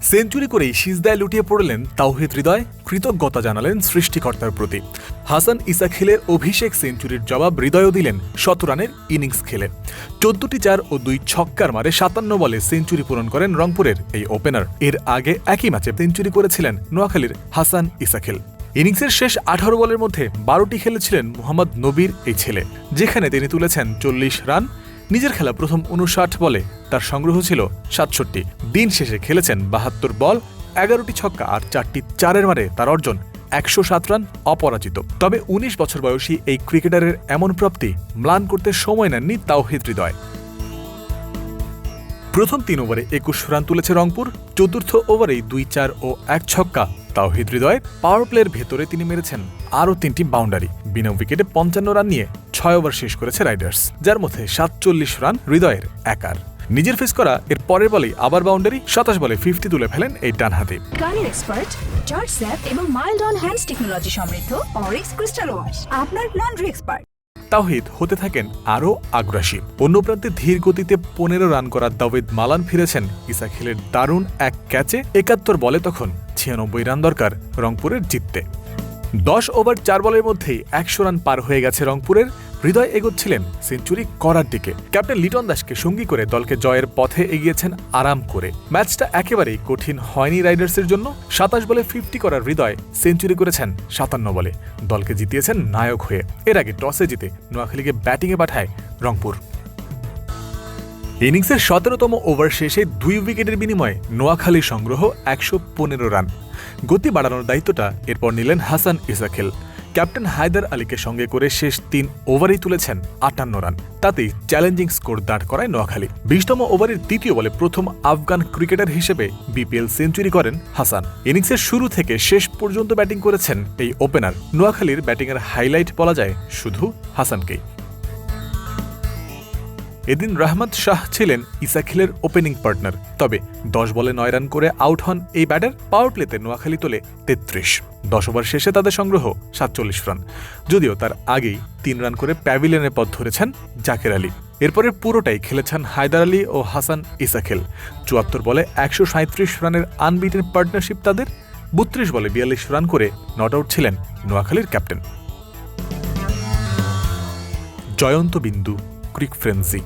Century করেই সিজদায় লুটিয়ে পড়লেন তাওহিদ হৃদয়, কৃতজ্ঞতা জানালেন সৃষ্টিকর্তার প্রতি। হাসান ইসাখিলের অভিষেক সেঞ্চুরির জবাব হৃদয়ও দিলেন ১৭ রানের ইনিংস খেলে। ১৪টি ৪ ও ২ ছক্কার মারে ৫৭ বলে সেঞ্চুরি পূরণ করেন রংপুরের এই ওপেনার। এর আগে একই ম্যাচে সেঞ্চুরি করেছিলেন নোয়াখালীর হাসান ইসাখিল। ইনিংসের শেষ ১৮ বলের মধ্যে ১২টি খেলেছিলেন মোহাম্মদ নবীর এই ছেলে, যেখানে তিনি তুলেছেন ৪০ রান। নিজের খেলা প্রথম ৫৯ বলে তার সংগ্রহ ছিল ৬৭। দিন শেষে খেলেছেন ৭২ বল, ১১টি ছক্কা আর ৪টি ৪-এর মারে তার অর্জন ১০৭ রান অপরাজিত। তবে ১৯ বছর বয়সী এই ক্রিকেটারের এমন প্রাপ্তি ম্লান করতে সময় নেননি তাওহিদ হৃদয়। প্রথম ৩ ওভারে ২১ রান তুলেছে রংপুর। চতুর্থ ওভারেই ২ ৪ ও ১ ছক্কা তাওহিদ হৃদয়। পাওয়ার প্লের ভেতরে তিনি মেরেছেন আরও ৩টি বাউন্ডারি। বিনা উইকেটে ৫৫ রান নিয়ে ৬ ওভার শেষ করেছে রাইডার্স, যার মধ্যে ৪৭ রান হৃদয়ের একার। নিজের ফেস করা এর পরের বলেই আবার বাউন্ডারি। ২৭ বলে ৫০ তুলে ফেলেন এই ডানহাতি। গানের এক্সপার্ট জর্জ স্যাপ এবং মাইল্ড অন হ্যান্ডস টেকনোলজি সমৃদ্ধ অরিক্স ক্রিস্টাল ওয়াশ আপনার লন্ড্রি এক্সপার্ট। তাওহিদ হতে থাকেন আরও আগ্রাসী। অন্য প্রান্তে ধীর গতিতে ১৫ রান করা দাউদ মালান ফিরেছেন ইসাখিলের দারুণ এক ক্যাচে। ৭১ বলে তখন ৯৬ রান দরকার রংপুরের জিততে। ১০ ওভার ৪ বলের মধ্যেই ১০০ রান পার হয়ে গেছে রংপুরের। হৃদয় এগোচ্ছিলেন সেঞ্চুরি করার দিকে। ক্যাপ্টেন লিটন দাসকে সঙ্গী করে দলকে জয়ের পথে এগিয়েছেন আরাম করে। ম্যাচটা একেবারেই কঠিন হয়নি রাইডার্সের জন্য। ২৭ বলে ৫০ করার হৃদয় সেঞ্চুরি করেছেন ৫৭ বলে। দলকে জিতিয়েছেন নায়ক হয়ে। এর আগে টসে জিতে নোয়াখালীকে ব্যাটিংয়ে পাঠায় রংপুর। ইনিংসের ১৭তম ওভার শেষে ২ উইকেটের বিনিময়ে নোয়াখালী সংগ্রহ ১১৫ রান। গতি বাড়ানোর দায়িত্বটা এরপর নিলেন হাসান ইসাখিল। ক্যাপ্টেন হায়দার আলীকে সঙ্গে করে শেষ ৩ ওভারেই তুলেছেন ৫৮ রান। তাতেই চ্যালেঞ্জিং স্কোর দাঁড় করায় নোয়াখালী। ২০তম ওভারের দ্বিতীয় বলে প্রথম আফগান ক্রিকেটার হিসেবে বিপিএল সেঞ্চুরি করেন হাসান। ইনিংসের শুরু থেকে শেষ পর্যন্ত ব্যাটিং করেছেন এই ওপেনার। নোয়াখালীর ব্যাটিংয়ের হাইলাইট বলা যায় শুধু হাসানকেই। এদিন রহমত শাহ ছিলেন ইসাখিলের ওপেনিং পার্টনার। তবে ১০ বলে ৯ রান করে আউট হন এই ব্যাটার। পাওয়ার প্লেতে নোয়াখালী তোলে ৩৩। ১০ ওভার শেষে তাদের সংগ্রহ ৪৭ রান। যদিও তার আগেই ৩ রান করে প্যাভিলিয়নের পথ ধরেছেন জাকের আলী। এরপরে পুরোটাই খেলেছেন হায়দার আলী ও হাসান ইসাখিল। ৭৪ বলে ১৩৭ রানের আনবিটেন পার্টনারশিপ তাদের। ৩২ বলে ৪২ রান করে নট আউট ছিলেন নোয়াখালীর ক্যাপ্টেন। জয়ন্ত বিন্দু, ক্রিক ফ্রেন্সি।